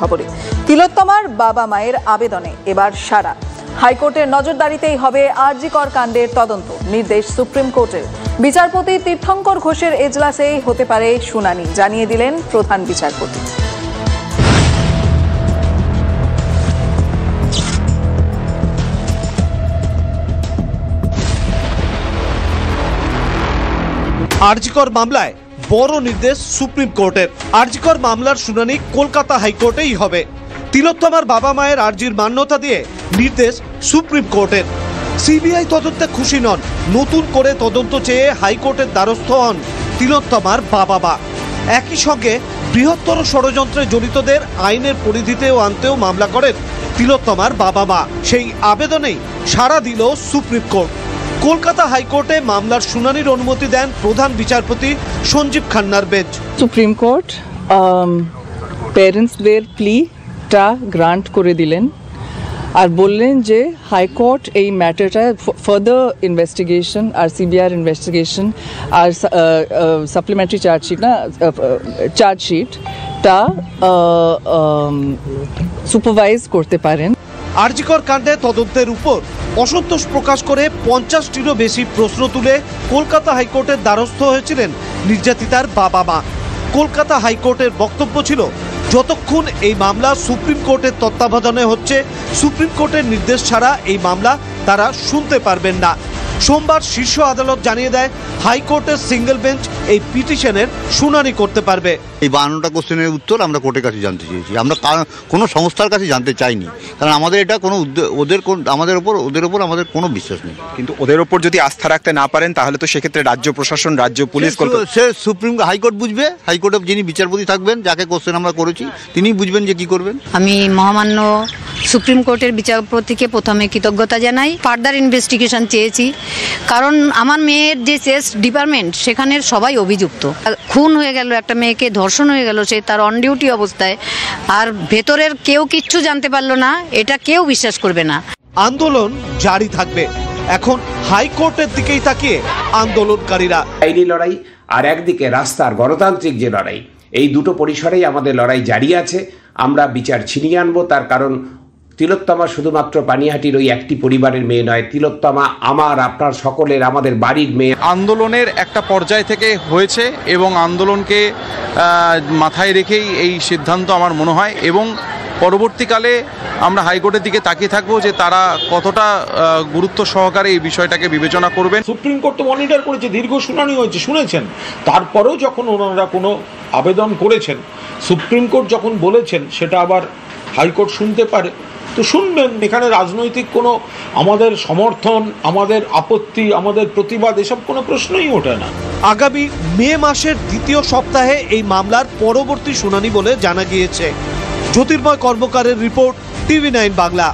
খবরে। তিলোত্তমার বাবা মায়ের আবেদনে এবার সাড়া। হাইকোর্টের নজরদারিতেই হবে আরজি কর কাণ্ডের তদন্ত, নির্দেশ সুপ্রিম কোর্টের। বিচারপতি তীর্থঙ্কর ঘোষের এজলাসেই হতে পারে শুনানি, জানিয়ে দিলেন প্রধান বিচারপতি। আরজিকর মামলায় বড় নির্দেশ সুপ্রিম কোর্টের। আরজিকর মামলার শুনানি কলকাতা হাইকোর্টেই হবে। তিলোত্তমার বাবা মায়ের আর্জির মান্যতা দিয়ে নির্দেশ সুপ্রিম কোর্টের। সিবিআই তদন্তে খুশি নন, নতুন করে তদন্ত চেয়ে হাইকোর্টের দ্বারস্থ হন তিলোত্তমার বাবা মা। একই সঙ্গে বৃহত্তর ষড়যন্ত্রে জড়িতদের আইনের পরিধিতেও আনতেও মামলা করেন তিলোত্তমার বাবা মা। সেই আবেদনেই সাড়া দিল সুপ্রিম কোর্ট। কলকাতা হাইকোর্টে মামলার শুনানির অনুমতি দেন প্রধান বিচারপতি সঞ্জীব খান্নার বেঞ্চ। সুপ্রিম কোর্ট প্যারেন্টসদের প্লিটা গ্রান্ট করে দিলেন আর বললেন যে হাইকোর্ট এই ম্যাটারটা ফার্দার ইনভেস্টিগেশন আর সিবিআই ইনভেস্টিগেশন আর সাপ্লিমেন্টারি চার্জশিটটা সুপারভাইজ করতে পারেন। আরজিকর কাণ্ডে তদন্তের উপর অসন্তোষ প্রকাশ করে 50টিরও বেশি প্রশ্ন তুলে কলকাতা হাইকোর্টের দ্বারস্থ হয়েছিলেন নির্যাতিতার বাবা মা। কলকাতা হাইকোর্টের বক্তব্য ছিল, যতক্ষণ এই মামলা সুপ্রিম কোর্টের তত্ত্বাবধানে হচ্ছে, সুপ্রিম কোর্টের নির্দেশ ছাড়া এই মামলা তারা শুনতে পারবেন না। সোমবার শীর্ষ আদালত জানিয়ে দেয় হাইকোর্টের সিঙ্গেল বেঞ্চ এই পিটিশনের শুনানি করতে পারবে। এই 52টা কোশ্চেনের উত্তর আমরা কোর্টের কাছে জানতে চেয়েছি, আমরা কোনো সংস্থার কাছে জানতে চাইনি, কারণ আমাদের এটা কোনো ওদের ওপর আমাদের কোনো বিশ্বাস নেই। কিন্তু ওদের ওপর যদি আস্থা রাখতে না পারেন তাহলে তো সেক্ষেত্রে রাজ্য প্রশাসন, রাজ্য পুলিশ, সে সুপ্রিম হাইকোর্ট বুঝবে। হাইকোর্টে যিনি বিচারপতি থাকবেন, যাকে কোশ্চেন আমরা করেছি, তিনিই বুঝবেন যে কি করবেন। আমি মহামান্য সুপ্রিম কোর্টের বিচারপতিকে প্রথমে কৃতজ্ঞতা জানাই। ফার্দার ইনভেস্টিগেশন চেয়েছি, কারণ আমার মেয়ের যে সেস ডিপার্টমেন্ট সেখানের সবাই অভিযুক্ত। খুন হয়ে গেল, একটা মেয়েকে ধর্ষণ হয়ে গেল, সে তার অন ডিউটি অবস্থায়, আর ভেতরের কেউ কিচ্ছু জানতে পারলো না, এটা কেউ বিশ্বাস করবে না। আন্দোলন জারি থাকবে। এখন হাইকোর্টের দিকেই তাকিয়ে আন্দোলনকারীরা। আইনি লড়াই আর একদিকে রাস্তার গণতান্ত্রিক যে লড়াই, এই দুটো পরিসরেই আমাদের লড়াই জারি আছে। আমরা বিচার ছিনিয়ে আনবো, তার কারণ তিলোত্তমা শুধুমাত্র পানিহাটির ওই একটি পরিবারের মেয়ে নয়, তিলোত্তমা আমার, আপনার, সকলের, আমাদের বাড়ির মেয়ে। আন্দোলনের একটা পর্যায় থেকে হয়েছে এবং আন্দোলনকে মাথায় রেখেই এই সিদ্ধান্ত আমার মনে হয়, এবং পরবর্তীকালে আমরা হাইকোর্টের দিকে তাকিয়ে থাকবো যে তারা কতটা গুরুত্ব সহকারে এই বিষয়টাকে বিবেচনা করবেন। সুপ্রিম কোর্ট তো মনিটর করেছে, দীর্ঘ শুনানি হয়েছে, শুনেছেন। তারপরেও যখন ওনারা কোনো আবেদন করেছেন, সুপ্রিম কোর্ট যখন বলেছেন সেটা আবার হাইকোর্ট শুনতে পারে, তো শুনবেন। এখানে রাজনৈতিক কোনো আমাদের সমর্থন, আমাদের আপত্তি, আমাদের প্রতিবাদ, এসব কোনো প্রশ্নই ওঠে না। আগামী মে মাসের দ্বিতীয় সপ্তাহে এই মামলার পরবর্তী শুনানি বলে জানা গিয়েছে। জ্যোতির্ময় কর্মকারের রিপোর্ট, TV9 বাংলা।